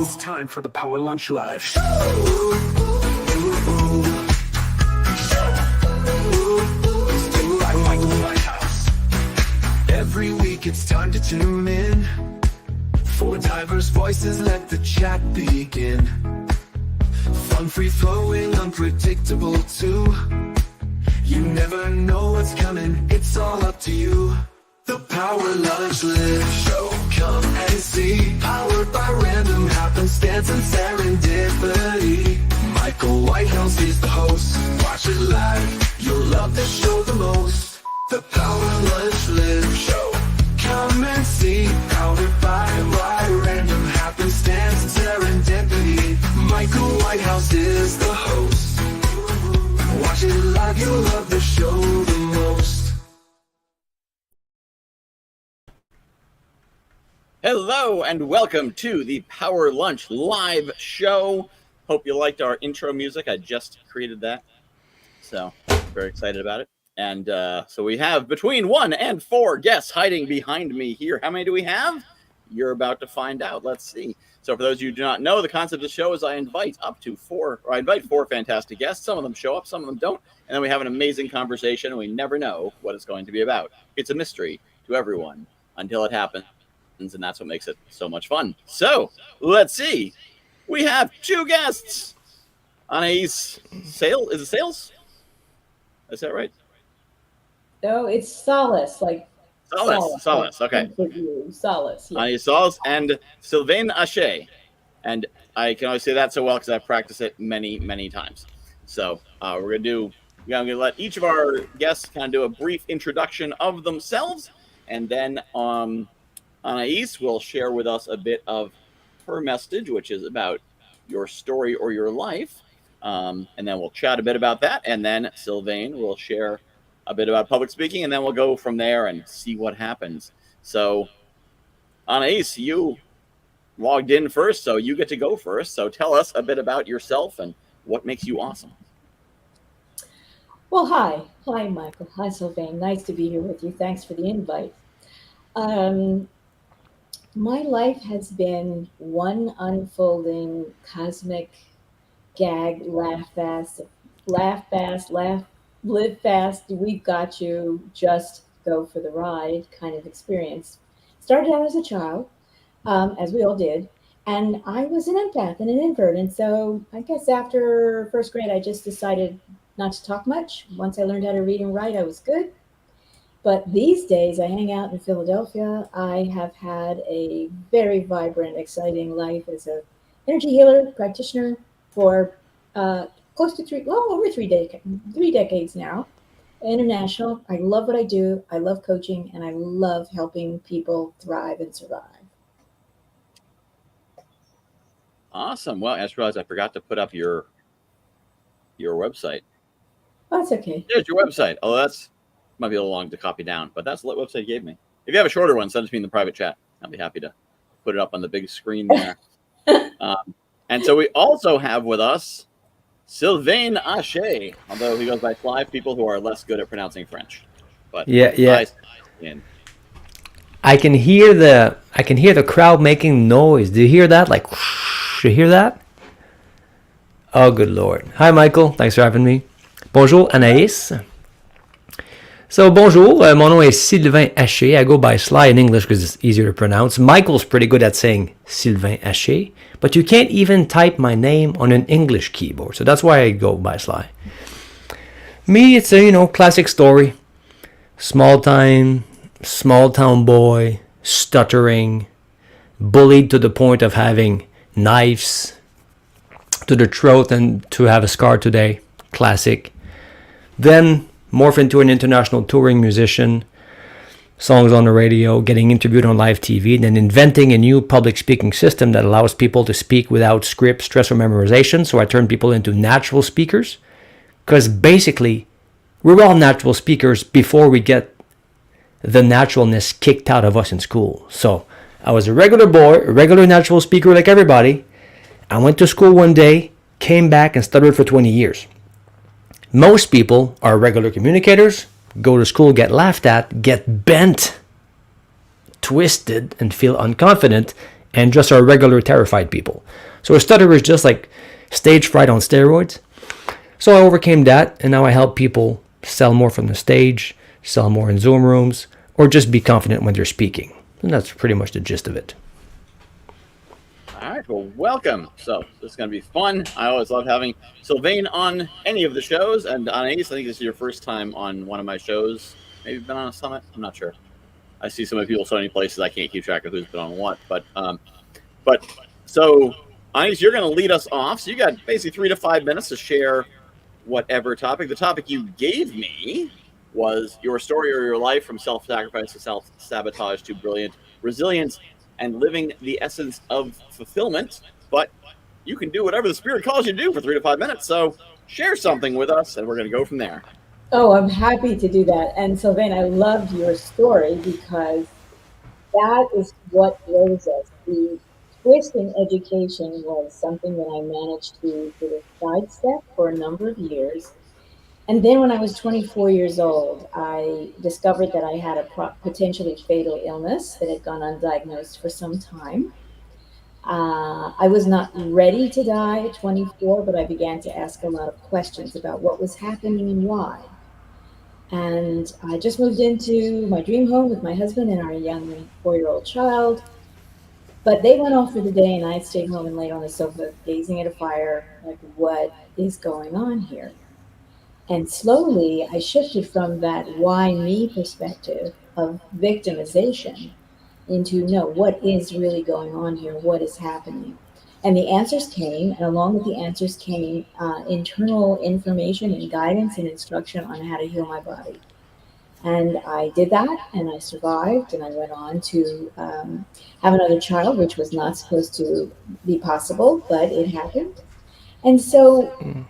It's time for the Power Lunch Live Show. By Michael Whitehouse. Every week it's time to tune in. For diverse voices, let the chat begin. Fun, free-flowing, unpredictable too. You never know what's coming, it's all up to you. The Power Lunch Live Show, come and see. Powered by random happenstance and serendipity. Michael Whitehouse is the host. Watch it live, you'll love the show the most. The Power Lunch Live Show, come and see. Powered by random happenstance and serendipity. Michael Whitehouse is the host. Watch it live, you'll love the show the most. Hello and welcome to the Power Lunch Live Show. Hope you liked our intro music. I just created that, so very excited about it. And so we have between 1 and 4 guests hiding behind me here. How many do we have? You're about to find out. Let's see. So for those of you who do not know, the concept of the show is I invite four fantastic guests. Some of them show up, some of them don't. And then we have an amazing conversation, and we never know what it's going to be about. It's a mystery to everyone until it happens. And that's what makes it so much fun. So let's see. We have 2 guests. Anaiis Salles. Is it Salles? Is that right? No, it's Salles. Like Salles. Okay. Salles. Yeah. Anaiis Salles and Sylvain Haché. And I can only say that so well because I've practiced it many, many times. So we're going to let each of our guests kind of do a brief introduction of themselves. And then Anaiis will share with us a bit of her message, which is about your story or your life. And then we'll chat a bit about that. And then Sylvain will share a bit about public speaking. And then we'll go from there and see what happens. So, Anaiis, you logged in first, so you get to go first. So tell us a bit about yourself and what makes you awesome. Well, hi. Hi, Michael. Hi, Sylvain. Nice to be here with you. Thanks for the invite. My life has been one unfolding cosmic gag, laugh fast, live fast, we've got you, just go for the ride kind of experience. Started out as a child, as we all did, and I was an empath and an introvert, and so I guess after first grade, I just decided not to talk much. Once I learned how to read and write, I was good. But these days, I hang out in Philadelphia. I have had a very vibrant, exciting life as an energy healer practitioner for close to over three decades now. International. I love what I do. I love coaching, and I love helping people thrive and survive. Awesome. Well, I just realized I forgot to put up your website. Oh, that's okay. There's your website. Oh, that's might be a little long to copy down, but that's the website you gave me. If you have a shorter one, send it to me in the private chat. I'll be happy to put it up on the big screen there. And so we also have with us Sylvain Haché, although he goes by 5 people who are less good at pronouncing French. But yeah. I can hear the crowd making noise. Do you hear that? Like, whoosh, you hear that? Oh, good Lord. Hi, Michael. Thanks for having me. Bonjour, Anaiis. So, bonjour, mon nom est Sylvain Haché. I go by Sly in English because it's easier to pronounce. Michael's pretty good at saying Sylvain Haché, but you can't even type my name on an English keyboard, so that's why I go by Sly. Me, it's a, classic story. Small town boy, stuttering, bullied to the point of having knives to the throat and to have a scar today. Classic. Then morph into an international touring musician, songs on the radio, getting interviewed on live TV, and then inventing a new public speaking system that allows people to speak without script, stress, or memorization. So I turn people into natural speakers, because basically we're all natural speakers before we get the naturalness kicked out of us in school. So I was a regular boy, a regular natural speaker like everybody. I went to school one day, came back and stuttered for 20 years. Most people are regular communicators, go to school, get laughed at, get bent, twisted, and feel unconfident, and just our regular terrified people. So a stutterer is just like stage fright on steroids. So I overcame that, and now I help people sell more from the stage, sell more in Zoom rooms, or just be confident when they're speaking. And that's pretty much the gist of it. All right, well, welcome. So this is going to be fun. I always love having Sylvain on any of the shows, and Anaiis, I think this is your first time on one of my shows. Maybe you've been on a summit. I'm not sure. I see so many people so many places I can't keep track of who's been on what. But so Anaiis, you're going to lead us off. So you got basically 3 to 5 minutes to share whatever topic. The topic you gave me was your story or your life from self-sacrifice to self-sabotage to brilliant resilience and living the essence of fulfillment. But you can do whatever the spirit calls you to do for 3 to 5 minutes. So share something with us, and we're going to go from there. Oh, I'm happy to do that. And Sylvain, I loved your story because that is what rose us. The twist in education was something that I managed to sort of sidestep for a number of years. And then when I was 24 years old, I discovered that I had a potentially fatal illness that had gone undiagnosed for some time. I was not ready to die at 24, but I began to ask a lot of questions about what was happening and why. And I just moved into my dream home with my husband and our young 4-year-old child. But they went off for the day, and I stayed home and laid on the sofa, gazing at a fire, like, what is going on here? And slowly, I shifted from that why me perspective of victimization into no, what is really going on here? What is happening? And the answers came, and along with the answers came internal information and guidance and instruction on how to heal my body. And I did that, and I survived, and I went on to have another child, which was not supposed to be possible, but it happened. And so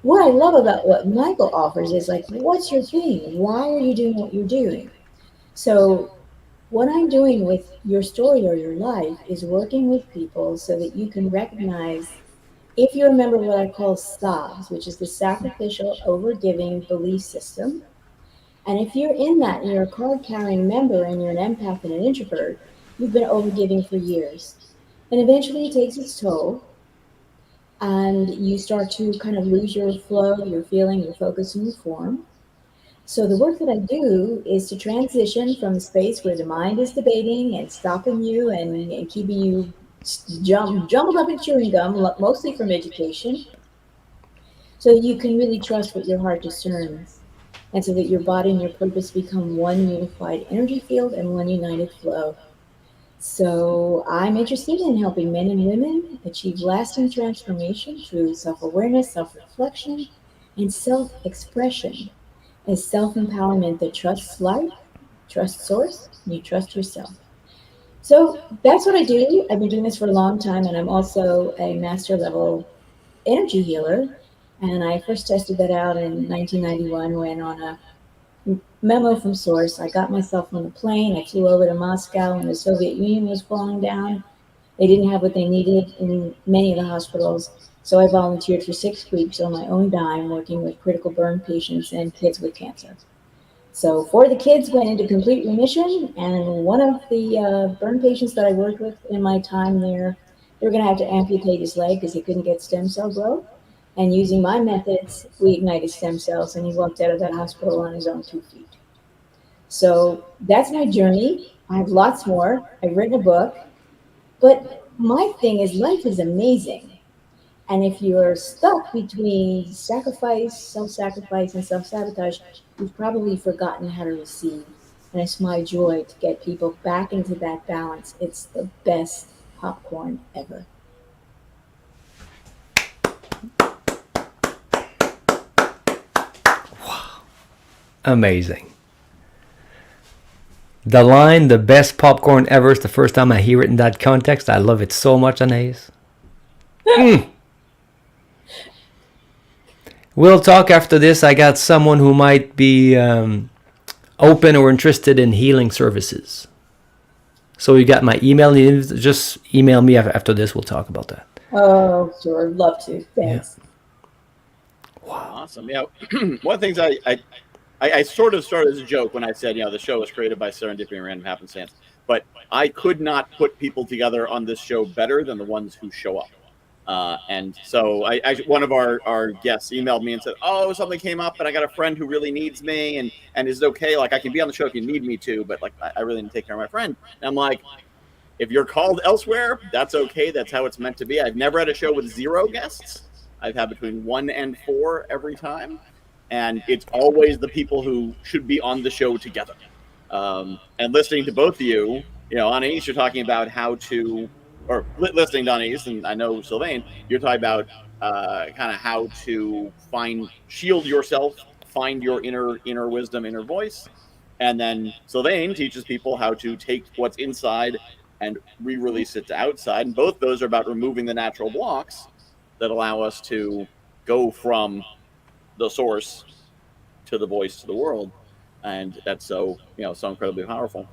what I love about what Michael offers is like, what's your thing? Why are you doing what you're doing? So what I'm doing with your story or your life is working with people so that you can recognize, if you remember what I call SOBs, which is the sacrificial overgiving belief system. And if you're in that and you're a card carrying member and you're an empath and an introvert, you've been overgiving for years. And eventually it takes its toll. And you start to kind of lose your flow, your feeling, your focus, and your form. So the work that I do is to transition from the space where the mind is debating and stopping you and keeping you jumbled up in chewing gum, mostly from education, so that you can really trust what your heart discerns, and so that your body and your purpose become one unified energy field and one united flow. So I'm interested in helping men and women achieve lasting transformation through self-awareness, self-reflection, and self-expression as self-empowerment that trusts life, trusts source, and you trust yourself. So that's what I do. I've been doing this for a long time, and I'm also a master level energy healer. And I first tested that out in 1991 when on a memo from source, I got myself on a plane. I flew over to Moscow when the Soviet Union was falling down. They didn't have what they needed in many of the hospitals. So I volunteered for 6 weeks on my own dime, working with critical burn patients and kids with cancer. So 4 of the kids went into complete remission, and one of the burn patients that I worked with in my time there, they were going to have to amputate his leg because he couldn't get stem cell growth. And using my methods, we ignited stem cells, and he walked out of that hospital on his own 2 feet. So that's my journey. I have lots more. I've written a book. But my thing is, life is amazing. And if you're stuck between sacrifice, self-sacrifice, and self-sabotage, you've probably forgotten how to receive. And it's my joy to get people back into that balance. It's the best popcorn ever. Amazing. The line, the best popcorn ever, is the first time I hear it in that context. I love it so much, Anaiis. We'll talk after this. I got someone who might be open or interested in healing services. So you got my email. Just email me after this. We'll talk about that. Oh, sure. Love to. Thanks. Yeah. Wow. Awesome. Yeah. One of the things I sort of started as a joke when I said, the show was created by Serendipity and Random Happenstance. but I could not put people together on this show better than the ones who show up. And so one of our guests emailed me and said, "Oh, something came up, and I got a friend who really needs me, and is it okay? Like, I can be on the show if you need me to, but like, I really need to take care of my friend." And I'm like, if you're called elsewhere, that's okay. That's how it's meant to be. I've never had a show with 0 guests. I've had between 1 and 4 every time, and it's always the people who should be on the show together. And listening to both of you, Anaiis, you're talking about how to, or listening to Anaiis, and I know Sylvain, you're talking about kind of how to shield yourself, find your inner wisdom, inner voice, and then Sylvain teaches people how to take what's inside and re-release it to outside. And both those are about removing the natural blocks that allow us to go from the source to the voice to the world. And that's so incredibly powerful.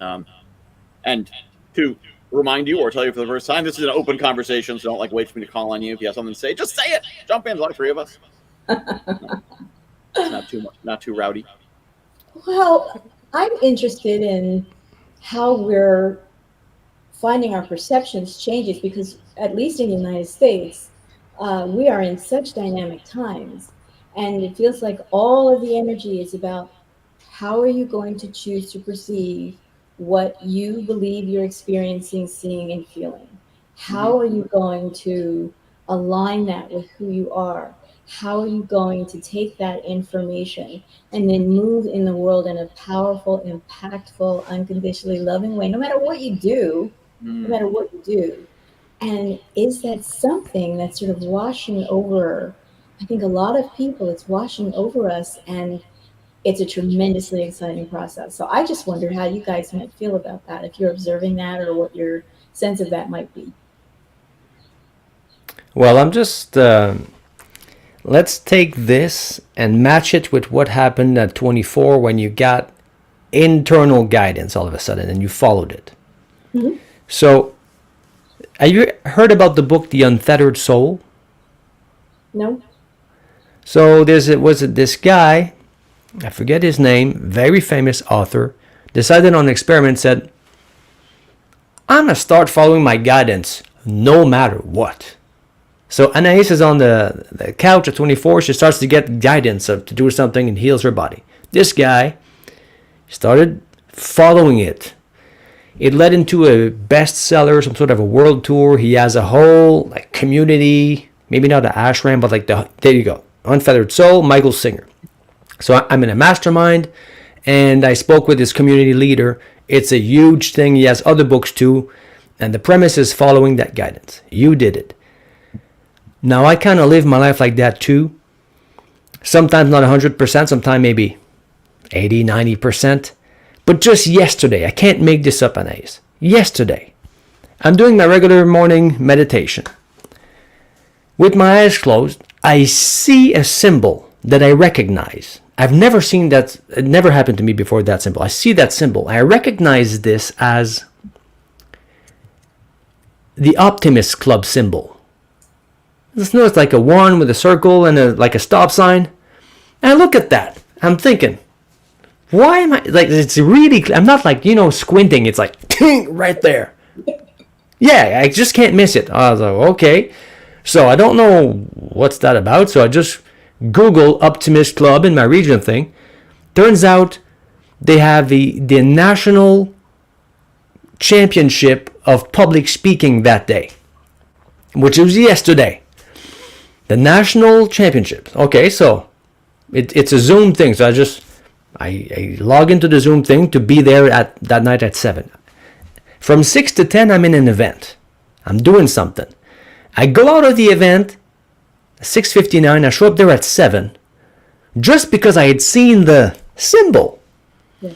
And to remind you or tell you for the first time, this is an open conversation, so don't wait for me to call on you. If you have something to say, just say it. Jump in, there's only 3 of us. It's not too much, not too rowdy. Well, I'm interested in how we're finding our perceptions changes, because at least in the United States, we are in such dynamic times, and it feels like all of the energy is about how are you going to choose to perceive what you believe you're experiencing, seeing, and feeling. How are you going to align that with who you are? How are you going to take that information and then move in the world in a powerful, impactful, unconditionally loving way, no matter what you do, no matter what you do? And is that something that's sort of washing over, I think a lot of people, it's washing over us, and it's a tremendously exciting process. So I just wondered how you guys might feel about that, if you're observing that, or what your sense of that might be. Well, I'm just, let's take this and match it with what happened at 24 when you got internal guidance all of a sudden and you followed it. Mm-hmm. So, have you heard about the book The Untethered Soul? No. So this guy, I forget his name, very famous author, decided on an experiment, said, I'm going to start following my guidance no matter what. So Anaiis is on the couch at 24. She starts to get guidance to do something and heals her body. This guy started following it. It led into a bestseller, some sort of a world tour. He has a whole community, maybe not an ashram, but there you go. Unfeathered Soul, Michael Singer. So I'm in a mastermind, and I spoke with his community leader. It's a huge thing. He has other books too, and the premise is following that guidance. You did it. Now I kind of live my life like that too. Sometimes not 100%, sometimes maybe 80, 90%. But just yesterday, I can't make this up, Anaiis. Yesterday, I'm doing my regular morning meditation. With my eyes closed, I see a symbol that I recognize. I've never seen that. It never happened to me before, that symbol. I see that symbol. I recognize this as the Optimist Club symbol. It's like a 1 with a circle and a stop sign. And I look at that. I'm thinking, why am I, it's really, I'm not squinting. It's right there. Yeah, I just can't miss it. I was like, okay. So I don't know what's that about. So I just Google Optimist Club in my region thing. Turns out they have the National Championship of Public Speaking that day, which was yesterday. The National Championships. Okay, so it's a Zoom thing. So I log into the Zoom thing to be there at that night at 7. From 6 to 10, I'm in an event. I'm doing something. I go out of the event 6:59. I show up there at 7, just because I had seen the symbol. Yeah.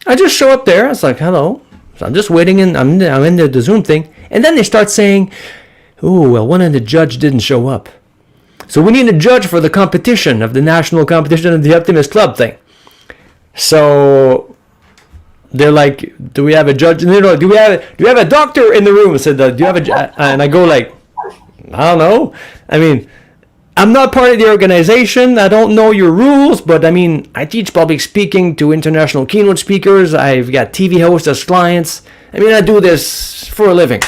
I just show up there. I was like, hello. So I'm just waiting, and I'm in the Zoom thing. And then they start saying, oh, well, one of the judge didn't show up. So we need a judge for the competition of the national competition of the Optimist Club thing. So they're like, do we have a judge? Do we have a doctor in the room? I said, do you have a? And I go I don't know. I mean, I'm not part of the organization. I don't know your rules, but I mean, I teach public speaking to international keynote speakers. I've got TV hosts as clients. I mean, I do this for a living.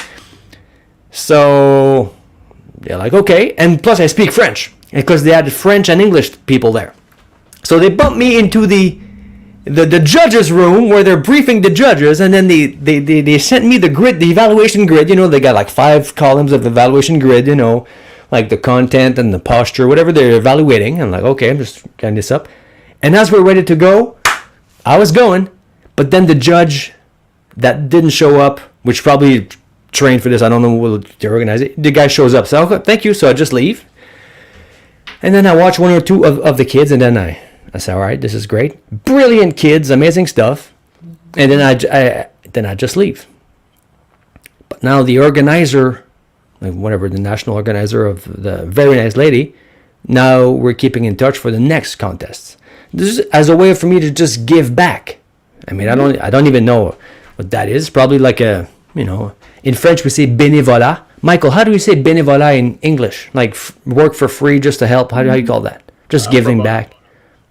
So they're like, okay. And plus, I speak French because they had French and English people there. So they bumped me into the judges' room where they're briefing the judges, and then they sent me the grid, the evaluation grid. You know, they got like 5 columns of evaluation grid, you know, like the content and the posture, whatever they're evaluating. I'm like, okay, I'm just getting this up. And as we're ready to go, I was going, but then the judge that didn't show up, which probably trained for this, I don't know what they're organizing, the guy shows up. So, okay, thank you. So I just leave. And then I watch 1 or 2 of the kids, and then I say, all right, this is great. Brilliant kids, amazing stuff. And then I just leave. But now the organizer, like whatever, the national organizer of the very nice lady, now we're keeping in touch for the next contests. This is as a way for me to just give back. I mean, I don't even know what that is. Probably like a, you know, in French we say bénévolat. Michael, how do we say bénévolat in English? Like work for free just to help? How do you call that? Just giving back.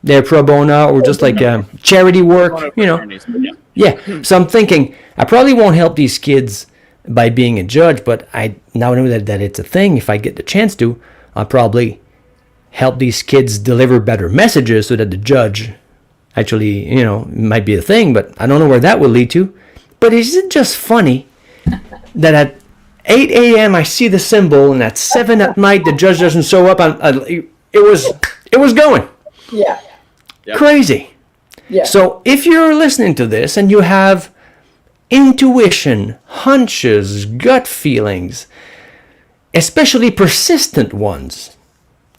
They're pro bono or just like charity work, you know. Yeah. So I'm thinking I probably won't help these kids by being a judge, but I now know that it's a thing. If I get the chance to, I'll probably help these kids deliver better messages so that the judge actually, you know, might be a thing, but I don't know where that will lead to. But is it just funny that at 8 a.m. I see the symbol, and at 7 at night the judge doesn't show up? It was going. Yeah. Crazy. Yeah. So if you're listening to this and you have intuition, hunches, gut feelings, especially persistent ones,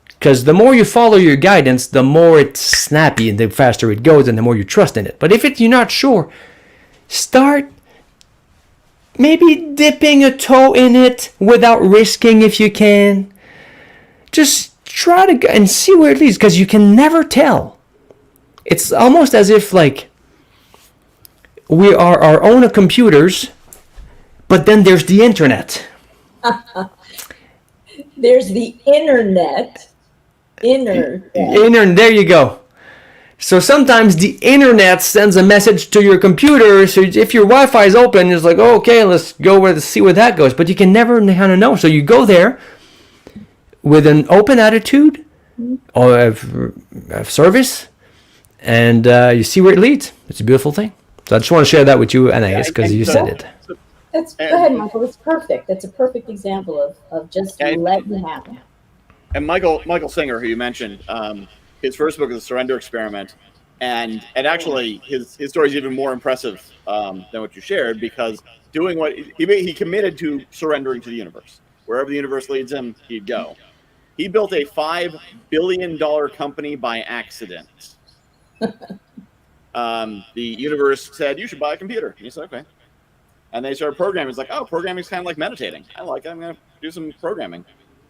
because the more you follow your guidance, the more it's snappy and the faster it goes and the more you trust in it. But if you're not sure, start maybe dipping a toe in it without risking if you can. Just try to go and see where it leads, because you can never tell. It's almost as if like we are our own computers, but then there's the internet. There's the internet. There you go. So sometimes the internet sends a message to your computer. So if your Wi-Fi is open, it's like, oh, okay, let's see where that goes. But you can never kind of know. So you go there with an open attitude or of service, and you see where it leads. It's a beautiful thing. So I just want to share that with you, Anaiis, because you said it. Go ahead, Michael. It's perfect. That's a perfect example of just letting it happen. And Michael Singer, who you mentioned, his first book is The Surrender Experiment, and actually his story is even more impressive than what you shared, because doing what he committed to surrendering to the universe. Wherever the universe leads him, he'd go. He built a $5 billion company by accident. The universe said, you should buy a computer. And he said, okay. And they started programming. It's like, oh, programming is kind of like meditating. I like it. I'm going to do some programming.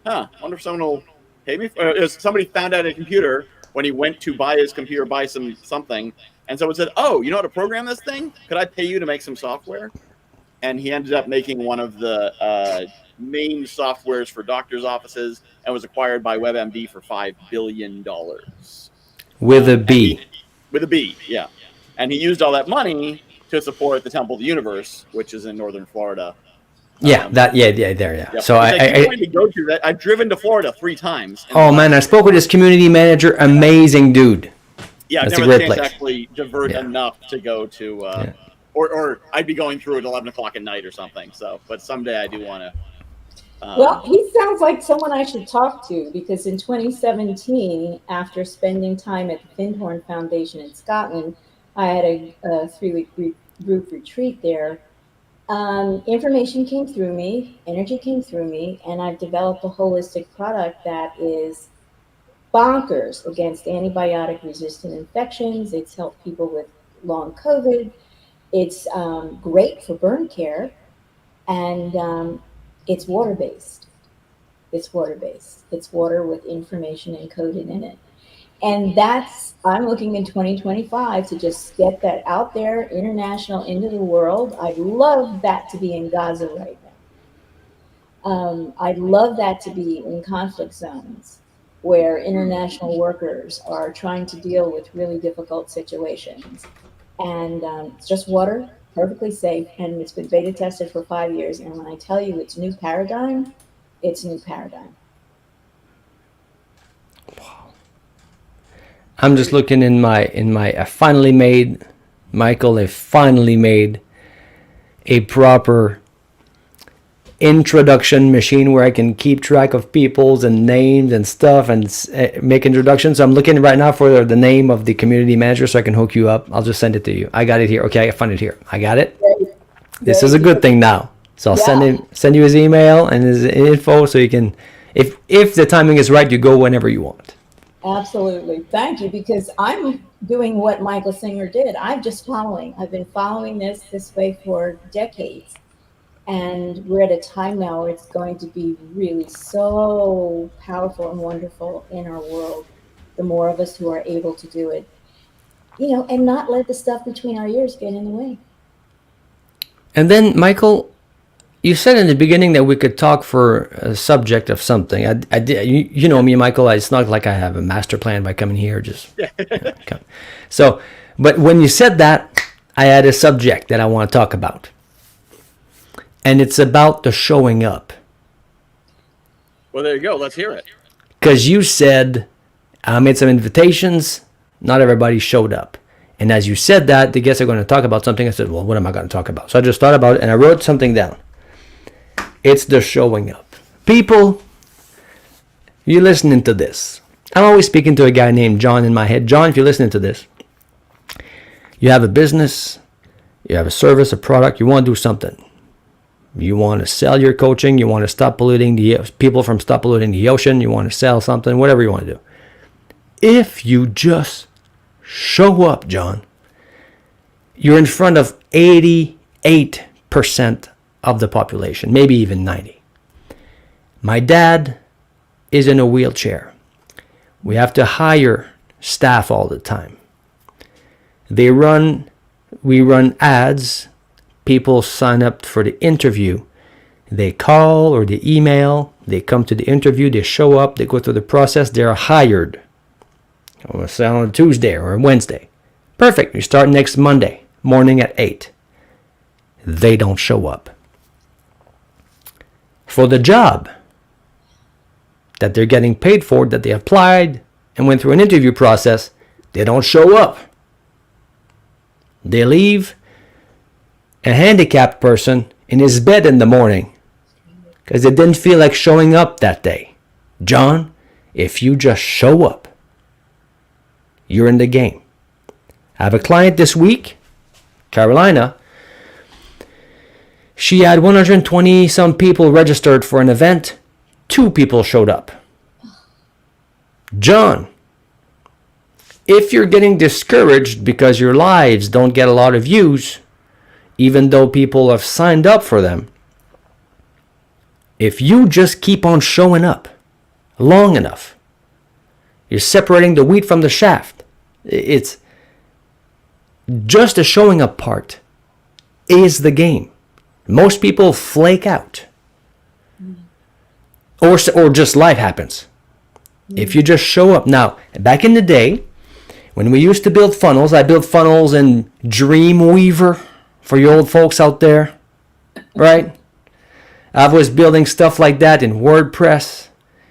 Wonder if someone will pay me. Somebody found out a computer when he went to buy his computer, buy something. And someone said, oh, you know how to program this thing? Could I pay you to make some software? And he ended up making one of the main softwares for doctors' offices, and was acquired by WebMD for $5 billion. With a B. With a B, yeah. And he used all that money to support the Temple of the Universe, which is in northern Florida. Yeah, there. So I've driven to Florida 3 times. Oh man, I spoke with his community manager. Amazing dude. Yeah, that's I've a never great had a chance place. to actually divert enough to go to, or I'd be going through at 11 o'clock at night or something. So, but someday I do want to. Well, he sounds like someone I should talk to, because in 2017, after spending time at the Findhorn Foundation in Scotland, I had a 3-week group retreat there. Information came through me, energy came through me, and I've developed a holistic product that is bonkers against antibiotic-resistant infections. It's helped people with long COVID. It's great for burn care, and it's water-based. It's water-based. It's water with information encoded in it. And I'm looking in 2025 to just get that out there, international, into the world. I'd love that to be in Gaza right now. I'd love that to be in conflict zones. where international workers are trying to deal with really difficult situations. And it's just water, perfectly safe, and it's been beta tested for 5 years. And when I tell you it's new paradigm, it's new paradigm. I'm just looking in my I finally made, Michael, I finally made a proper introduction machine where I can keep track of people's and names and stuff and make introductions. So I'm looking right now for the name of the community manager so I can hook you up. I'll just send it to you. I got it here. Okay, I found it here. I got it. This is a good thing now. So I'll send you his email and his info so you can, if the timing is right, you go whenever you want. Absolutely. Thank you, because I'm doing what Michael Singer did. I've been following this way for decades. And we're at a time now where it's going to be really so powerful and wonderful in our world. The more of us who are able to do it, and not let the stuff between our ears get in the way. And then, Michael, you said in the beginning that we could talk for a subject of something. I did. You know me, Michael. It's not like I have a master plan by coming here. Just come. So, but when you said that, I had a subject that I want to talk about, and it's about the showing up. Well, there you go. Let's hear it. Because you said I made some invitations. Not everybody showed up. And as you said that, the guests are going to talk about something. I said, well, what am I going to talk about? So I just thought about it and I wrote something down. It's the showing up. People, you're listening to this. I'm always speaking to a guy named John in my head. John, if you're listening to this, you have a business, you have a service, a product, you want to do something. You want to sell your coaching, you want to stop polluting people from stop polluting the ocean, you want to sell something, whatever you want to do. If you just show up, John, you're in front of 88% of the population, maybe even 90. My dad is in a wheelchair. We have to hire staff all the time. We run ads. People sign up for the interview. They call or they email. They come to the interview. They show up. They go through the process. They're hired. We'll say on a Tuesday or a Wednesday. Perfect. You start next Monday morning at 8. They don't show up. For the job that they're getting paid for, that they applied and went through an interview process, they don't show up. They leave a handicapped person in his bed in the morning because they didn't feel like showing up that day. John, if you just show up, you're in the game. I have a client this week, Carolina. She had 120 some people registered for an event. 2 people showed up. John, if you're getting discouraged because your lives don't get a lot of views, even though people have signed up for them, if you just keep on showing up long enough, you're separating the wheat from the shaft. It's just the showing up part is the game. Most people flake out. Or just life happens. If you just show up. Now, back in the day, when we used to build funnels, I built funnels in Dreamweaver for you old folks out there, right? I was building stuff like that in WordPress.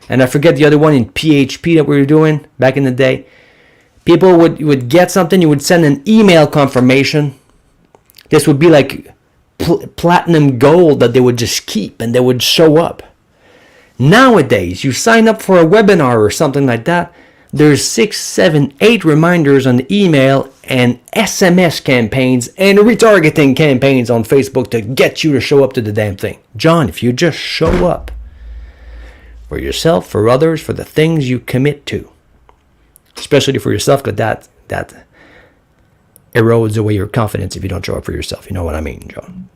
And I forget the other one in PHP that we were doing back in the day. People would get something, you would send an email confirmation. This would be like platinum gold that they would just keep and they would show up. Nowadays, you sign up for a webinar or something like that, there's 6, 7, 8 reminders on the email and SMS campaigns and retargeting campaigns on Facebook to get you to show up to the damn thing. John, if you just show up for yourself, for others, for the things you commit to, especially for yourself, because that erodes away your confidence if you don't show up for yourself. You know what I mean, John?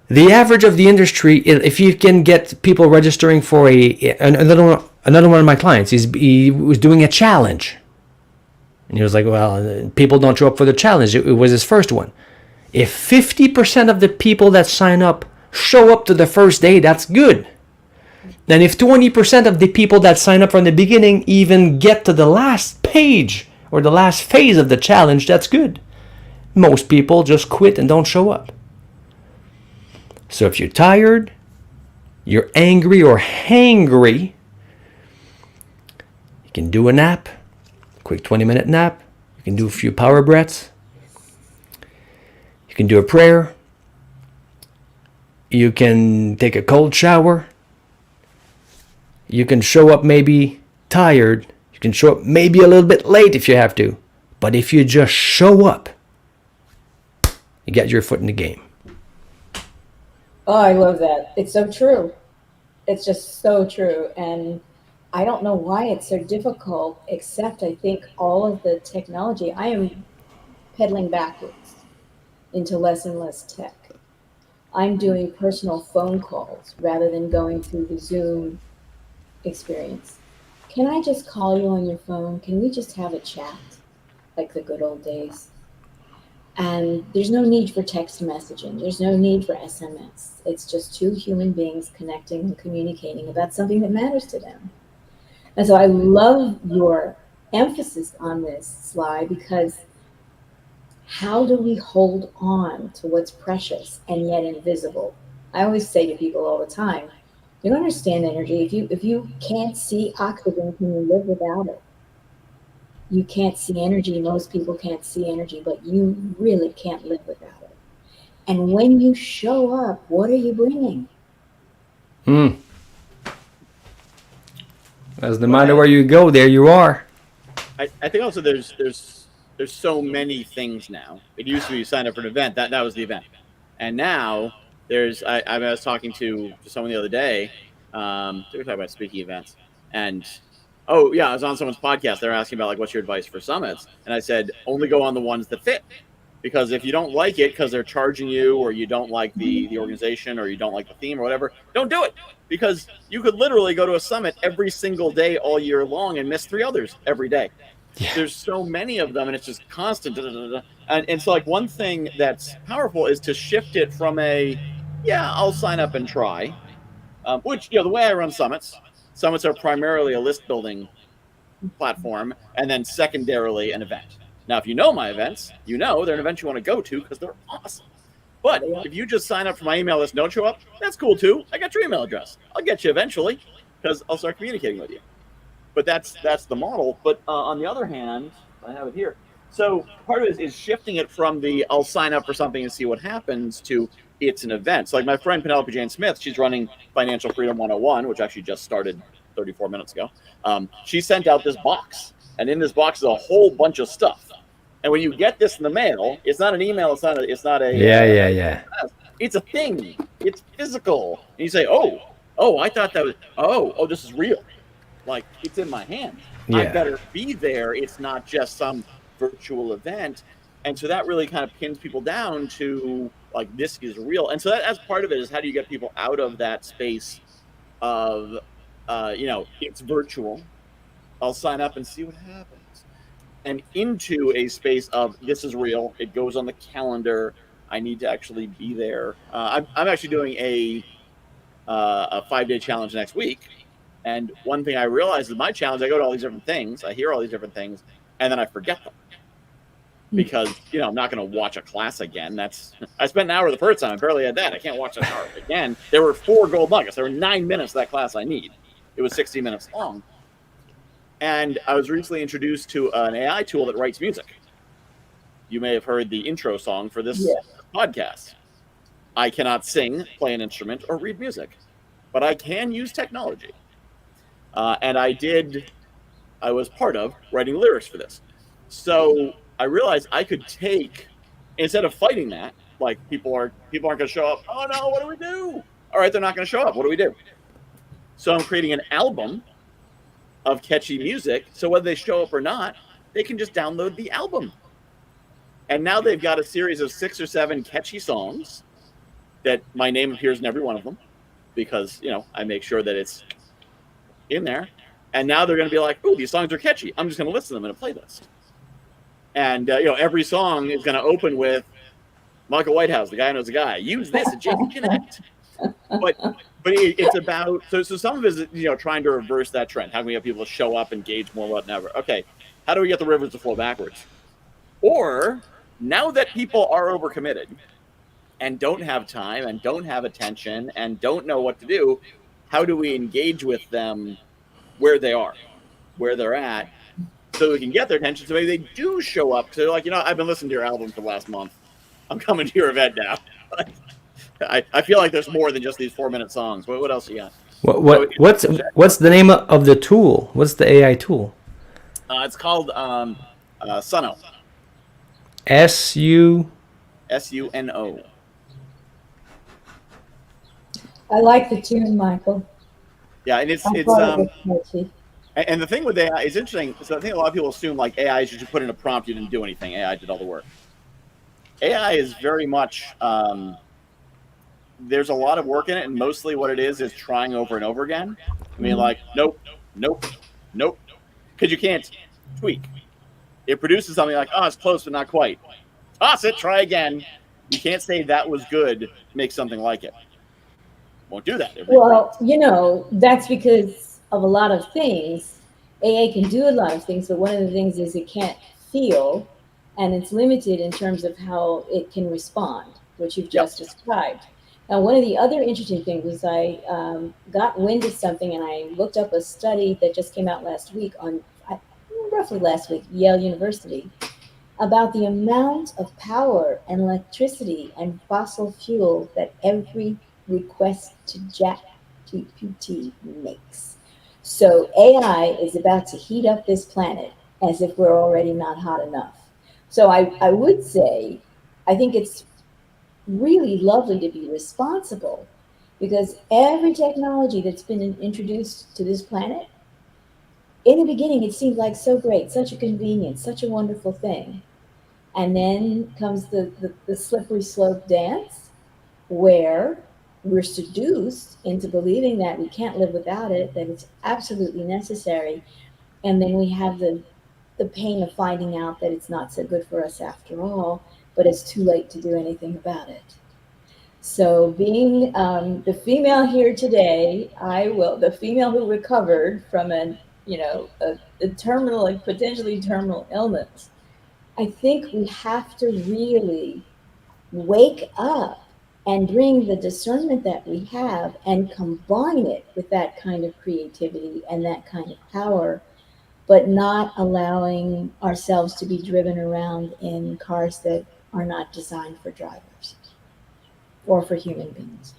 The average of the industry, if you can get people registering for another one of my clients, he was doing a challenge. And he was like, well, people don't show up for the challenge. It was his first one. If 50% of the people that sign up show up to the first day, that's good. And if 20% of the people that sign up from the beginning even get to the last page or the last phase of the challenge, that's good. Most people just quit and don't show up. So if you're tired, you're angry or hangry, you can do a nap, quick 20-minute nap. You can do a few power breaths. You can do a prayer. You can take a cold shower. You can show up maybe tired. You can show up maybe a little bit late if you have to. But if you just show up, you get your foot in the game. Oh, I love that. It's so true. It's just so true. And I don't know why it's so difficult, except I think all of the technology, I am pedaling backwards into less and less tech. I'm doing personal phone calls rather than going through the Zoom experience. Can I just call you on your phone? Can we just have a chat like the good old days? And there's no need for text messaging. There's no need for SMS. It's just two human beings connecting and communicating about something that matters to them. And so I love your emphasis on this, Sly, because how do we hold on to what's precious and yet invisible? I always say to people all the time, you don't understand energy. If you can't see oxygen, can you live without it? You can't see energy. Most people can't see energy, but you really can't live without it. And when you show up, what are you bringing? Doesn't matter where you go, there you are. I think also there's so many things now. It used to be you sign up for an event, that was the event. And now there's I was talking to someone the other day, they were talking about speaking events, and oh yeah, I was on someone's podcast. They're asking about like, what's your advice for summits? And I said, only go on the ones that fit. Because if you don't like it because they're charging you, or you don't like the organization, or you don't like the theme or whatever, don't do it. Because you could literally go to a summit every single day all year long and miss 3 others every day. Yeah. There's so many of them, and it's just constant. And so like one thing that's powerful is to shift it from I'll sign up and try, which, the way I run summits are primarily a list building platform, and then secondarily an event. Now, if you know my events, you know they're an event you want to go to because they're awesome. But if you just sign up for my email list and don't show up, that's cool too. I got your email address. I'll get you eventually because I'll start communicating with you. But that's the model. But on the other hand, I have it here. So part of it is shifting it from the I'll sign up for something and see what happens to it's an event. So like my friend Penelope Jane Smith, she's running Financial Freedom 101, which actually just started 34 minutes ago. She sent out this box, and in this box is a whole bunch of stuff. And when you get this in the mail, it's not an email. It's not a. Yeah. It's a thing. It's physical. And you say, oh, I thought that was. Oh, this is real. Like, it's in my hand. Yeah. I better be there. It's not just some virtual event. And so that really kind of pins people down to like, this is real. And so that's part of it, is how do you get people out of that space of, it's virtual. I'll sign up and see what happens. And into a space of, this is real. It goes on the calendar. I need to actually be there. I'm actually doing a 5-day challenge next week. And one thing I realized is my challenge, I go to all these different things. I hear all these different things, and then I forget them. Because, I'm not going to watch a class again. I spent an hour the first time. I barely had that. I can't watch an hour again. There were 4 gold nuggets. There were 9 minutes of that class I need. It was 60 minutes long. And I was recently introduced to an AI tool that writes music. You may have heard the intro song for this podcast. I cannot sing, play an instrument, or read music, but I can use technology. And I was part of writing lyrics for this. So I realized I could take, instead of fighting that, like people aren't going to show up. Oh no, what do we do? All right, they're not going to show up. What do we do? So I'm creating an album of catchy music, so whether they show up or not, they can just download the album. And now they've got a series of 6 or 7 catchy songs that my name appears in every one of them, because I make sure that it's in there. And now they're going to be like, "Ooh, these songs are catchy. I'm just going to listen to them in a playlist." And every song is going to open with Michael Whitehouse, the guy knows a guy. Use this at JP Connect. But But it's about so some of it is, you know, trying to reverse that trend. How can we get people to show up, engage more, whatever? Okay, how do we get the rivers to flow backwards? Or now that people are overcommitted and don't have time and don't have attention and don't know what to do, how do we engage with them where they are, where they're at, so we can get their attention, so maybe they do show up. So they're like, you know, I've been listening to your album for the last month. I'm coming to your event now. I feel like there's more than just these 4-minute songs. What else you got? What's the name of the tool? What's the AI tool? It's called Suno. Suno. I like the tune, Michael. Yeah, and it's and the thing with AI is interesting. So I think a lot of people assume like AI is you put in a prompt, you didn't do anything. AI did all the work. AI is very much there's a lot of work in it, and mostly what it is trying over and over again. I mean, like nope, because you can't tweak. It produces something like, oh, it's close but not quite. Toss it, try again. You can't say that was good. Make something like it. Won't do that. Well, you know, that's because of a lot of things. AA can do a lot of things, but one of the things is it can't feel, and it's limited in terms of how it can respond, which you've just described. Now, one of the other interesting things was I got wind of something, and I looked up a study that just came out last week roughly last week, Yale University, about the amount of power and electricity and fossil fuel that every request to ChatGPT makes. So AI is about to heat up this planet as if we're already not hot enough. So I would say, I think it's really lovely to be responsible, because every technology that's been introduced to this planet, in the beginning, it seemed like so great, such a convenience, such a wonderful thing. And then comes the slippery slope dance, where we're seduced into believing that we can't live without it, that it's absolutely necessary. And then we have the pain of finding out that it's not so good for us after all, but it's too late to do anything about it. So being the female here today, the female who recovered from a terminal, like potentially terminal illness, I think we have to really wake up and bring the discernment that we have and combine it with that kind of creativity and that kind of power, but not allowing ourselves to be driven around in cars that are not designed for drivers or for human beings.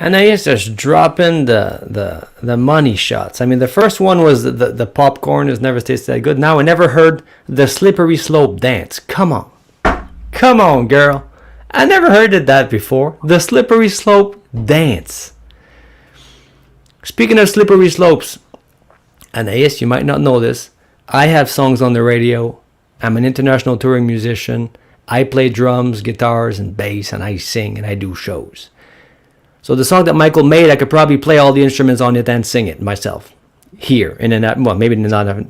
Anaiis just dropping the money shots. I mean, the first one was the popcorn has never tasted that good. Now I never heard the slippery slope dance. Come on, girl. I never heard of that before. The slippery slope dance. Speaking of slippery slopes, Anaiis, you might not know this. I have songs on the radio. I'm an international touring musician. I play drums, guitars, and bass, and I sing and I do shows. So the song that Michael made, I could probably play all the instruments on it and sing it myself. Here, maybe not.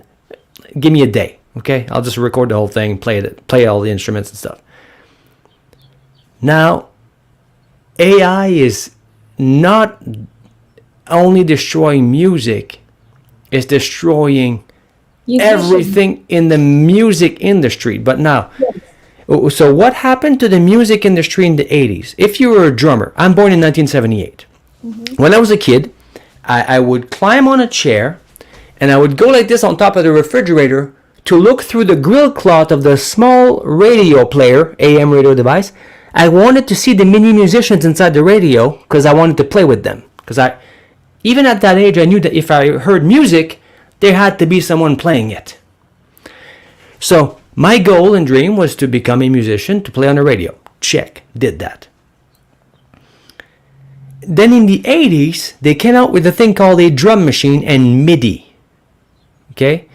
Give me a day, okay? I'll just record the whole thing, play all the instruments and stuff. Now, AI is not only destroying music, it's destroying everything in the music industry. But now, so what happened to the music industry in the 80s? If you were a drummer, I'm born in 1978. Mm-hmm. When I was a kid, I would climb on a chair and I would go like this on top of the refrigerator to look through the grill cloth of the small radio player, AM radio device. I wanted to see the mini musicians inside the radio because I wanted to play with them. Because even at that age, I knew that if I heard music, there had to be someone playing it. So my goal and dream was to become a musician, to play on the radio. Check, did that. Then in the 80s, they came out with a thing called a drum machine and MIDI. Okay?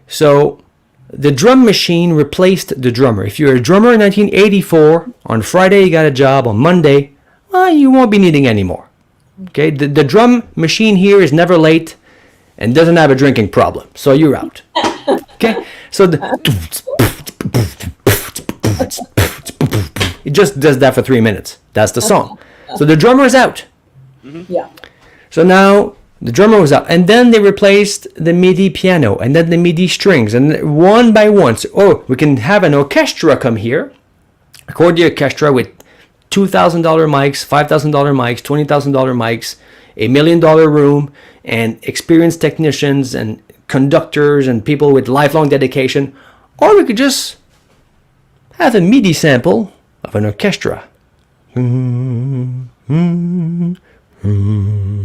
So the drum machine replaced the drummer. If you're a drummer in 1984, on Friday you got a job, on Monday, well, you won't be needing any more. Okay? The drum machine here is never late and doesn't have a drinking problem. So you're out. Okay? So it just does that for 3 minutes. That's the song. So the drummer's out. Yeah. So now the drummer was out, and then they replaced the MIDI piano, and then the MIDI strings, and one by one. So, we can have an orchestra come here, record the orchestra with $2,000 mics, $5,000 mics, $20,000 mics, $1 million room, and experienced technicians and conductors and people with lifelong dedication. Or we could just have a MIDI sample of an orchestra.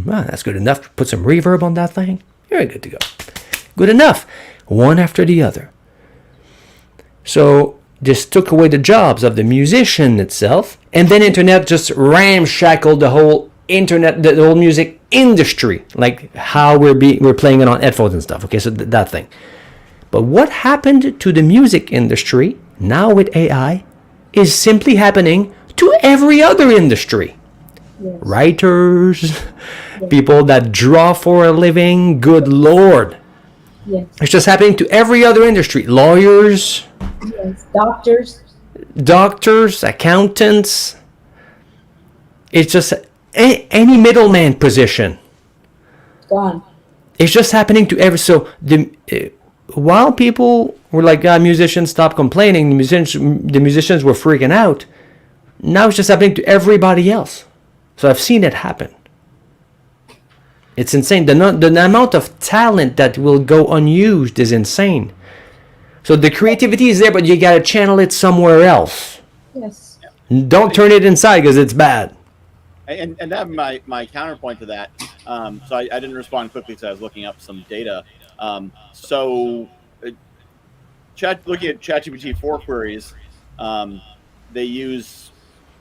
That's good enough. Put some reverb on that thing. You're good to go. Good enough. One after the other. So this took away the jobs of the musician itself, and then internet just ramshackled the whole internet, the whole music industry, like how we're playing it on headphones and stuff. Okay, so that thing. But what happened to the music industry now with AI is simply happening to every other industry. Yes. Writers, Yes. people that draw for a living, good Lord. Yes. It's just happening to every other industry. Lawyers, Yes. Doctors, accountants. It's just any middleman position. gone. It's just happening to every. So while people were like, musicians, stop complaining, the musicians were freaking out. Now it's just happening to everybody else. So I've seen it happen. It's insane. The amount of talent that will go unused is insane. So the creativity is there, but you gotta channel it somewhere else. Yes. Don't turn it inside because it's bad. And that my counterpoint to that. So I didn't respond quickly because I was looking up some data. Looking at ChatGPT 4 queries, they use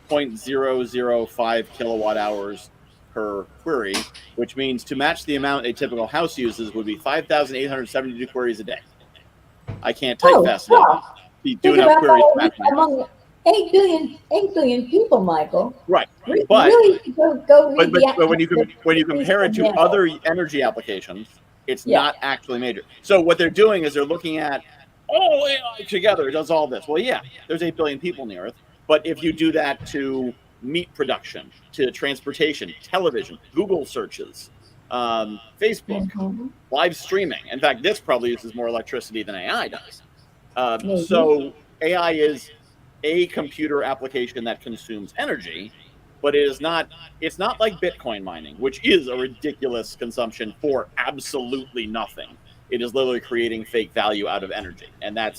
0.005 kilowatt hours per query, which means to match the amount a typical house uses would be 5,872 queries a day. I can't type fast enough. You do Think enough about queries that among 8 billion people, Michael. Right, But when you compare it to other energy applications, it's not actually major. So what they're doing is they're looking at AI together does all this. Well, yeah, there's 8 billion people on the earth, but if you do that to meat production, to transportation, television, Google searches, Facebook, live streaming. In fact, this probably uses more electricity than AI does. So AI is a computer application that consumes energy, but it's not like Bitcoin mining, which is a ridiculous consumption for absolutely nothing. It is literally creating fake value out of energy. And that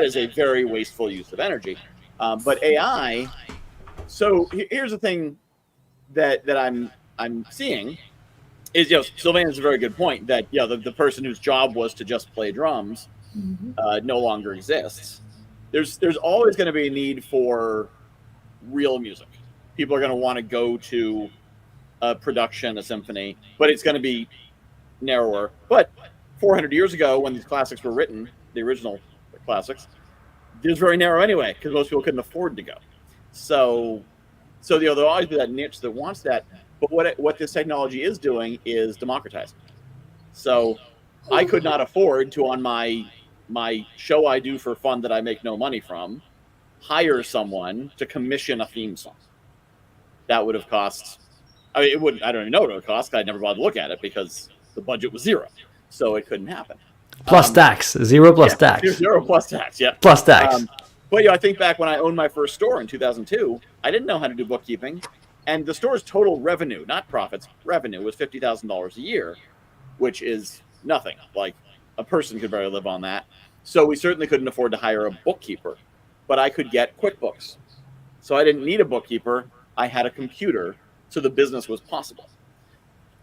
is a very wasteful use of energy. But AI, so here's the thing that I'm seeing is, Sylvain has a very good point that, the person whose job was to just play drums no longer exists. There's always going to be a need for real music. People are going to want to go to a production, a symphony, but it's going to be narrower. But 400 years ago, when these classics were written, the original classics, it was very narrow anyway, because most people couldn't afford to go. So there'll always be that niche that wants that. But what this technology is doing is democratizing. So I could not afford to, on my show I do for fun that I make no money from, hire someone to commission a theme song. That would have cost, it wouldn't, I don't even know what it would cost. I'd never bothered to look at it because the budget was zero. So it couldn't happen. Plus tax. Zero plus tax. Zero plus tax, yeah. Plus tax. But I think back when I owned my first store in 2002, I didn't know how to do bookkeeping. And the store's total revenue, not profits, revenue was $50,000 a year, which is nothing. Like, a person could barely live on that. So we certainly couldn't afford to hire a bookkeeper. But I could get QuickBooks. So I didn't need a bookkeeper. I had a computer, so the business was possible.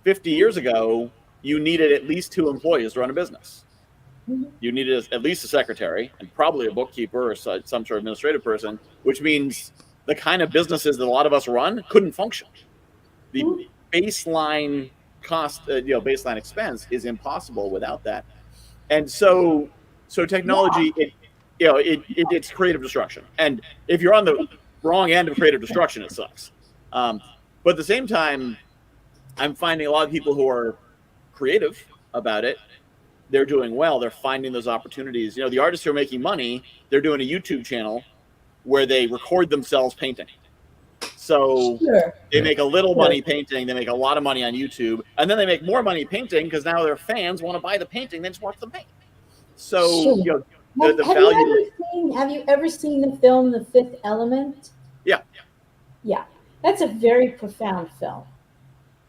50 years ago, you needed at least 2 employees to run a business. You needed at least a secretary and probably a bookkeeper or some sort of administrative person, which means the kind of businesses that a lot of us run couldn't function. The baseline cost, baseline expense is impossible without that. And so technology, it's creative destruction. And if you're on the wrong end of creative destruction, it sucks. But at the same time, I'm finding a lot of people who are creative about it. They're doing well. They're finding those opportunities. The artists who are making money, they're doing a YouTube channel where they record themselves painting. So Sure. they make a little money painting, they make a lot of money on YouTube, and then they make more money painting because now their fans want to buy the painting, they just watch them paint. So Sure. the Have you value. ever seen the film The Fifth Element? Yeah. Yeah, that's a very profound film.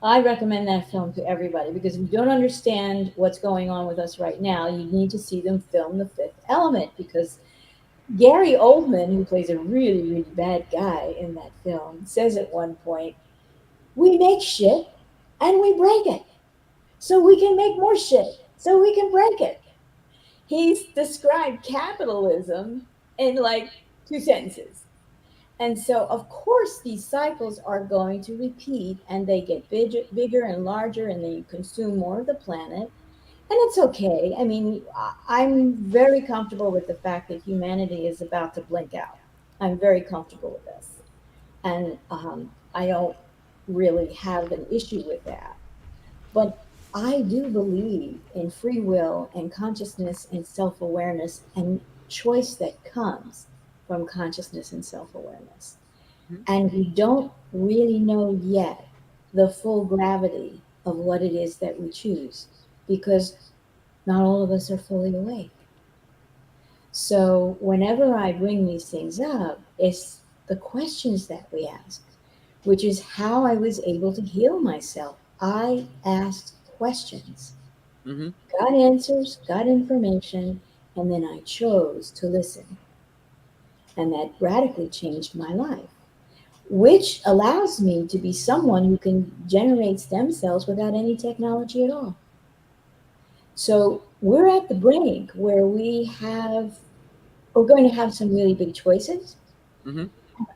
I recommend that film to everybody because if you don't understand what's going on with us right now, you need to see them film The Fifth Element because Gary Oldman, who plays a really, really bad guy in that film, says at one point, "We make shit and we break it so we can make more shit so we can break it." He's described capitalism in like 2 sentences. And so, of course, these cycles are going to repeat and they get bigger and larger and they consume more of the planet. And it's okay. I mean, I'm very comfortable with the fact that humanity is about to blink out. I'm very comfortable with this. And I don't really have an issue with that. But I do believe in free will and consciousness and self awareness and choice that comes from consciousness and self awareness. And we don't really know yet the full gravity of what it is that we choose because not all of us are fully awake. So, whenever I bring these things up, it's the questions that we ask, which is how I was able to heal myself. I asked questions, Mm-hmm. got answers, got information, and then I chose to listen. And that radically changed my life, which allows me to be someone who can generate stem cells without any technology at all. So we're at the brink where we're going to have some really big choices. Mm-hmm.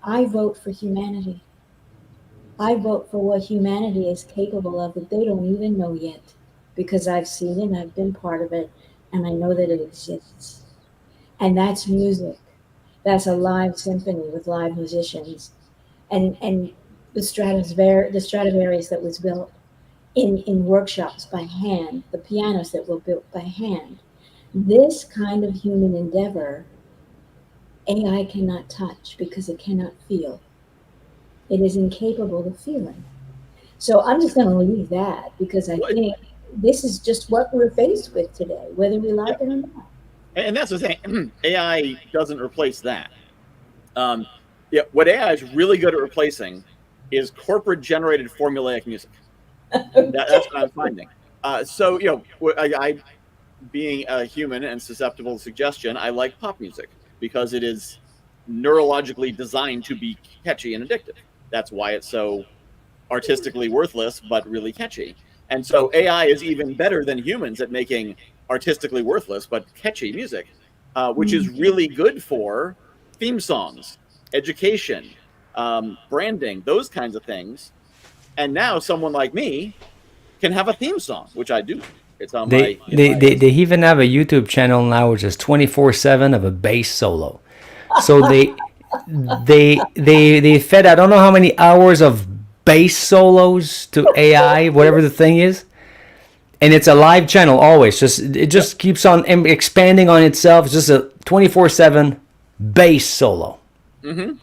I vote for humanity. I vote for what humanity is capable of that they don't even know yet because I've seen it, I've been part of it, and I know that it exists. And that's music. That's a live symphony with live musicians and the Stradivarius that was built in workshops by hand, the pianos that were built by hand. This kind of human endeavor, AI cannot touch because it cannot feel. It is incapable of feeling. So I'm just going to leave that because I think this is just what we're faced with today, whether we like it or not. And that's the thing. AI doesn't replace that. What AI is really good at replacing is corporate generated formulaic music. That's what I'm finding. So I being a human and susceptible to suggestion, I like pop music because it is neurologically designed to be catchy and addictive. That's why it's so artistically worthless but really catchy. And so AI is even better than humans at making artistically worthless but catchy music, which is really good for theme songs, education, branding, those kinds of things. And now someone like me can have a theme song, which I do. It's on They my. they, they, they even have a YouTube channel now which is 24/7 of a bass solo. So they fed I don't know how many hours of bass solos to AI, whatever the thing is, and it's a live channel always. It just keeps on expanding on itself. It's just a 24/7 bass solo. Mm-hmm.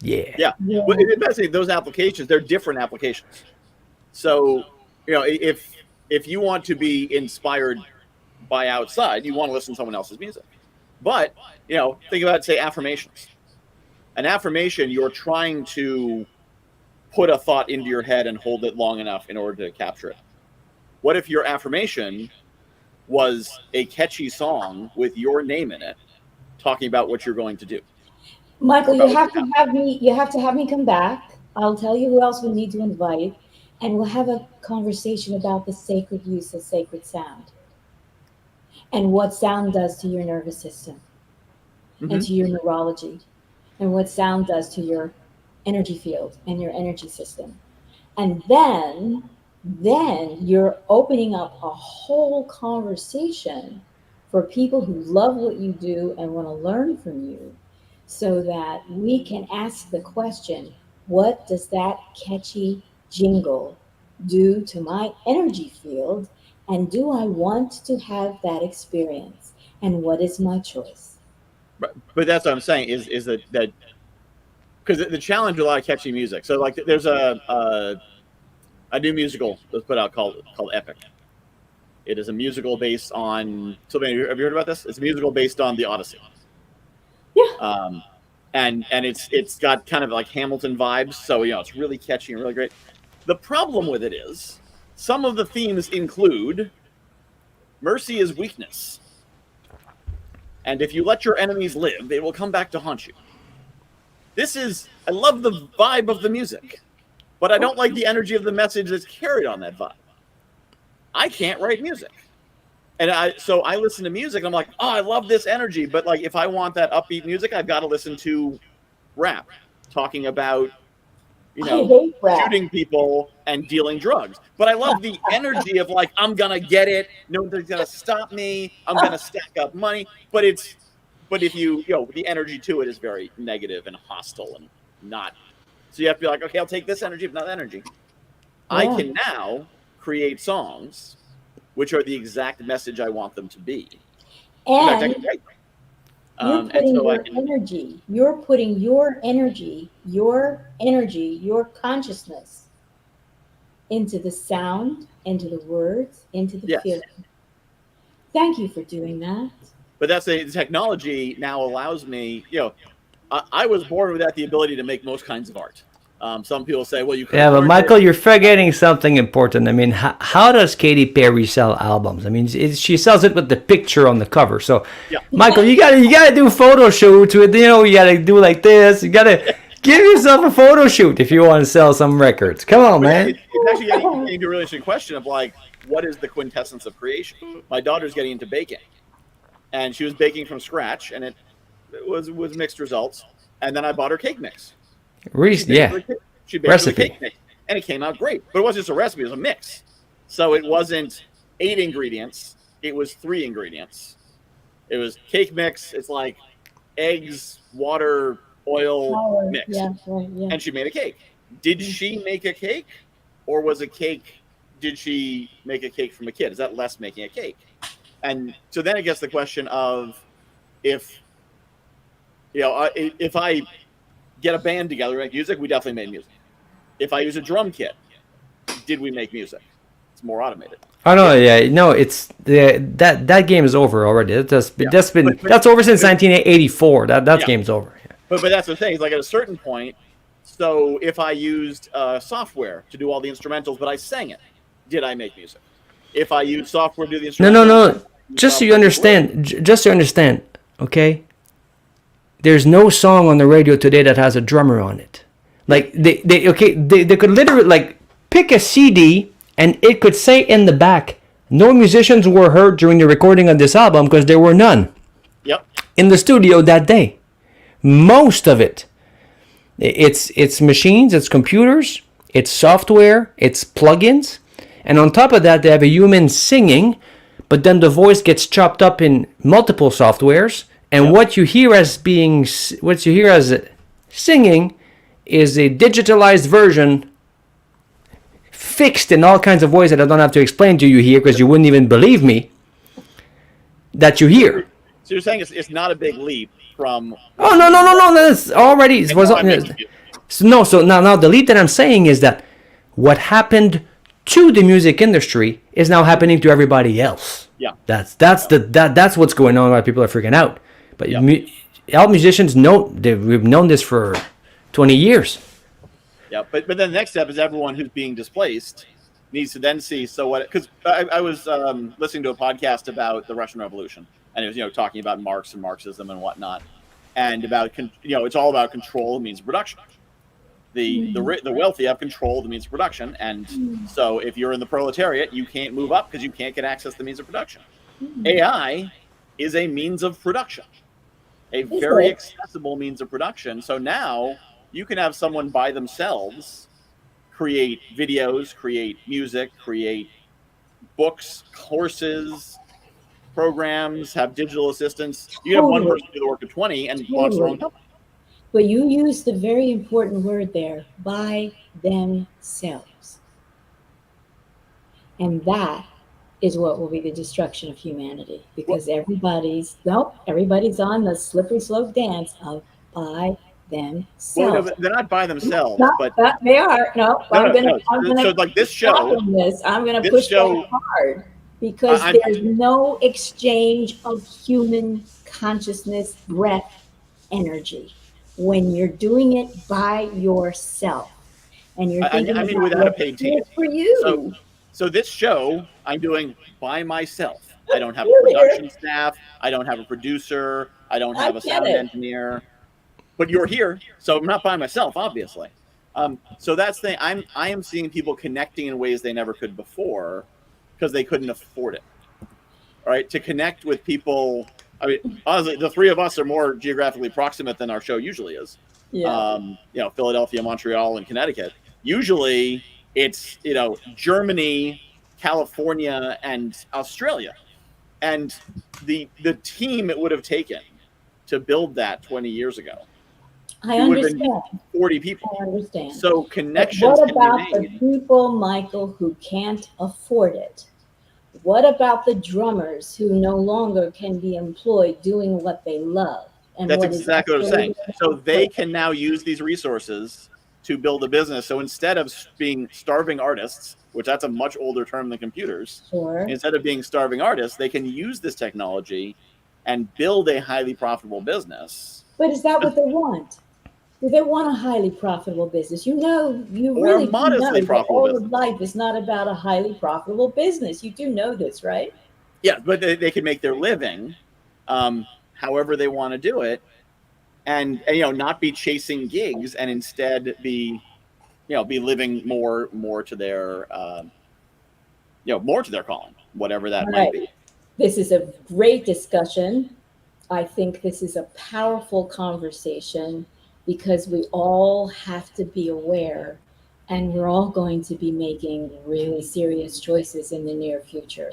Yeah. Yeah. But basically, those applications, they're different applications. So, if you want to be inspired by outside, you want to listen to someone else's music. But, think about, say, affirmations. An affirmation, you're trying to put a thought into your head and hold it long enough in order to capture it. What if your affirmation was a catchy song with your name in it, talking about what you're going to do? Michael, you have to have me. You have to have me come back. I'll tell you who else we need to invite, and we'll have a conversation about the sacred use of sacred sound and what sound does to your nervous system and to your neurology, and what sound does to your energy field and your energy system. And then you're opening up a whole conversation for people who love what you do and want to learn from you so that we can ask the question, what does that catchy jingle do to my energy field? And do I want to have that experience? And what is my choice? But that's what I'm saying is that because the challenge with a lot of catchy music. So like, there's a new musical that's put out called Epic. It is a musical based on. Sylvain, have you heard about this? It's a musical based on the Odyssey. Yeah. And it's got kind of like Hamilton vibes, so it's really catchy and really great. The problem with it is some of the themes include mercy is weakness, and if you let your enemies live, they will come back to haunt you. I love the vibe of the music, but I don't like the energy of the message that's carried on that vibe. I can't write music. And so I listen to music and I'm like, oh, I love this energy. But like, if I want that upbeat music, I've got to listen to rap talking about, shooting people and dealing drugs. But I love the energy of like, I'm going to get it. Nobody's going to stop me. I'm going to stack up money. But if the energy to it is very negative and hostile and not. So you have to be like, okay, I'll take this energy, but not that energy. Yeah. I can now create songs which are the exact message I want them to be. And you're putting your energy, your consciousness into the sound, into the words, into the feeling. Thank you for doing that. But that's the technology now allows me, I was born without the ability to make most kinds of art. Some people say, well, you could. Yeah, but Michael, you're forgetting something important. I mean, how does Katy Perry sell albums? I mean, she sells it with the picture on the cover. So, Michael, you gotta do photo shoots with, you gotta do like this. You gotta give yourself a photo shoot if you want to sell some records. Come on, man. It's actually getting into a really interesting question of like, what is the quintessence of creation? My daughter's getting into baking, and she was baking from scratch, and it was mixed results. And then I bought her cake mix. She baked recipe. Cake mix, and it came out great. But it wasn't just a recipe; it was a mix. So it wasn't 8 ingredients; it was 3 ingredients. It was cake mix. It's like eggs, water, oil mix. Yeah, right, yeah. And she made a cake. Did she make a cake, or was a cake? Did she make a cake from a kid? Is that less making a cake? And so then it gets the question of if I get a band together and make music, we definitely made music. If I use a drum kit, did we make music? It's more automated. Oh no, it's that game is over already. That's over since 1984. That game's over. Yeah. But that's the thing. It's like at a certain point. So if I used software to do all the instrumentals, but I sang it, did I make music? If I used software to do the instrumentals, no. Just so you understand, okay. There's no song on the radio today that has a drummer on it. Like they could literally like pick a CD and it could say in the back, no musicians were heard during the recording of this album because there were none. Yep. In the studio that day. Most of it's machines, it's computers, it's software, it's plugins, and on top of that they have a human singing, but then the voice gets chopped up in multiple softwares. And what you hear as singing is a digitalized version fixed in all kinds of ways that I don't have to explain to you here because you wouldn't even believe me that you hear. So you're saying it's not a big leap from... Oh, no. That's already... So now the leap that I'm saying is that what happened to the music industry is now happening to everybody else. Yeah. That's what's going on, why people are freaking out. But all musicians we've known this for 20 years. Yeah, but then the next step is everyone who's being displaced needs to then see, so what, because I was listening to a podcast about the Russian Revolution, and it was, talking about Marx and Marxism and whatnot, and about, it's all about control of means of production. The wealthy have control of the means of production, and so if you're in the proletariat, you can't move up because you can't get access to the means of production. AI is a means of production, a very accessible means of production. So now you can have someone by themselves create videos, create music, create books, courses, programs, have digital assistants. You have one person do the work of 20 and launch their own company. But you use the very important word there, by themselves. And that is what will be the destruction of humanity, because everybody's on the slippery slope dance of by Well, no, themselves. they're not by themselves, but They are. No, no, I'm no. gonna So like this show, I'm gonna this push show, that hard because I, there's no exchange of human consciousness, breath, energy when you're doing it by yourself and you're thinking I mean, about without a what's paid team. good for So, you. so this show I'm doing by myself. I don't have a You're here. production staff. I don't have a producer. I don't I have a get sound it. engineer. But you're here, so I'm not by myself, obviously. So that's the thing. I am seeing people connecting in ways they never could before because they couldn't afford it. Right? To connect with people. I mean, honestly, the three of us are more geographically proximate than our show usually is. Yeah. Philadelphia, Montreal, and Connecticut. Usually, it's Germany, California, and Australia, and the team it would have taken to build that 20 years ago. I It would have been understand. 40 people. I understand. So But connections what can be about the made. people, Michael, who can't afford it? What about the drummers who no longer can be employed doing what they love? And That's what is exactly what I'm saying. absolutely So they can now use these resources to build a business. So instead of being starving artists, which that's a much older term than computers, sure. instead of being starving artists, they can use this technology and build a highly profitable business. But is that what they want? Do they want a highly profitable business? You Or really a do know modestly that profitable all business. of life is not about a highly profitable business. You do know this, right? Yeah, but they can make their living however they want to do it, and not be chasing gigs, and instead be living more to their more to their calling, whatever that All might right. be. This is a great discussion. I think this is a powerful conversation because we all have to be aware and we're all going to be making really serious choices in the near future.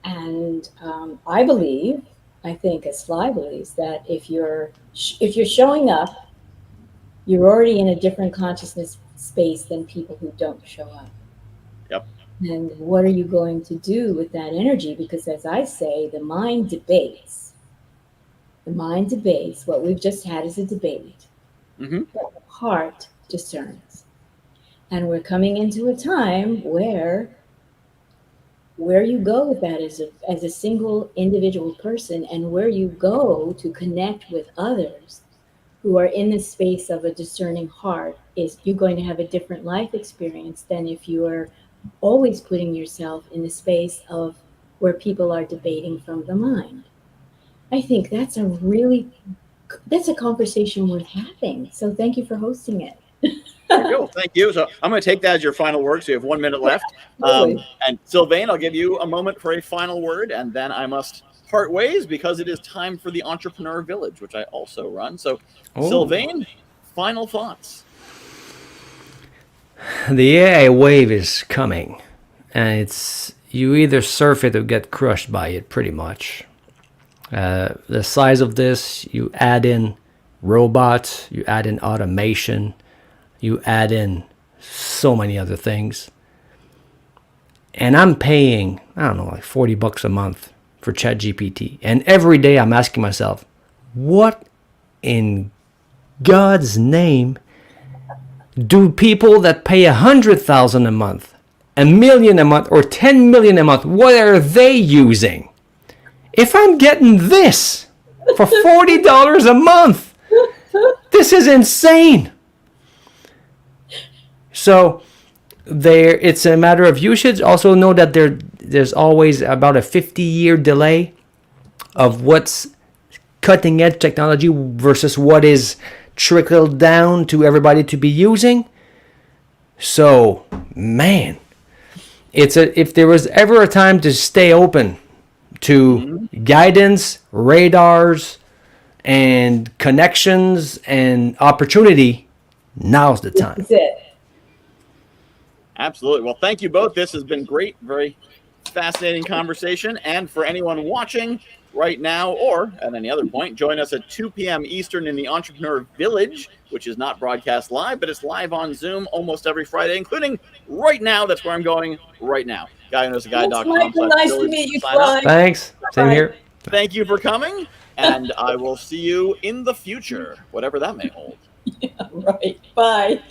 And I think, as Sly believes, that if you're showing up, you're already in a different consciousness space than people who don't show up. Yep. And what are you going to do with that energy? Because, as I say, the mind debates. The mind debates. What we've just had is a debate. Mm-hmm. But the heart discerns. And we're coming into a time where you go with that as a single individual person, and where you go to connect with others who are in the space of a discerning heart, is you're going to have a different life experience than if you are always putting yourself in the space of where people are debating from the mind. I think that's a conversation worth having. So thank you for hosting it. There you go. Thank you. So I'm going to take that as your final word. So you have 1 minute left. And Sylvain, I'll give you a moment for a final word, and then I must part ways because it is time for the Entrepreneur Village, which I also run. So, Sylvain, final thoughts. The AI wave is coming, and you either surf it or get crushed by it, pretty much. The size of this, you add in robots, you add in automation, you add in so many other things. And I'm paying, I don't know, like $40 a month for ChatGPT. And every day I'm asking myself, what in God's name do people that pay $100,000 a month, $1 million a month, or $10 million a month, what are they using? If I'm getting this for $40 a month, this is insane. So it's a matter of usage. Also know that there's always about a 50-year delay of what's cutting edge technology versus what is trickled down to everybody to be using. So, man, if there was ever a time to stay open to guidance, radars, and connections and opportunity, now's the time. That's it. Absolutely. Well, thank you both. This has been great. Very fascinating conversation. And for anyone watching right now or at any other point, join us at 2 p.m. Eastern in the Entrepreneur Village, which is not broadcast live, but it's live on Zoom almost every Friday, including right now. That's where I'm going right now. GuyWhoKnowsAGuy.com. Nice to meet you, Sly. Thanks. Same here. Thank you for coming, and I will see you in the future, whatever that may hold. Right. Bye.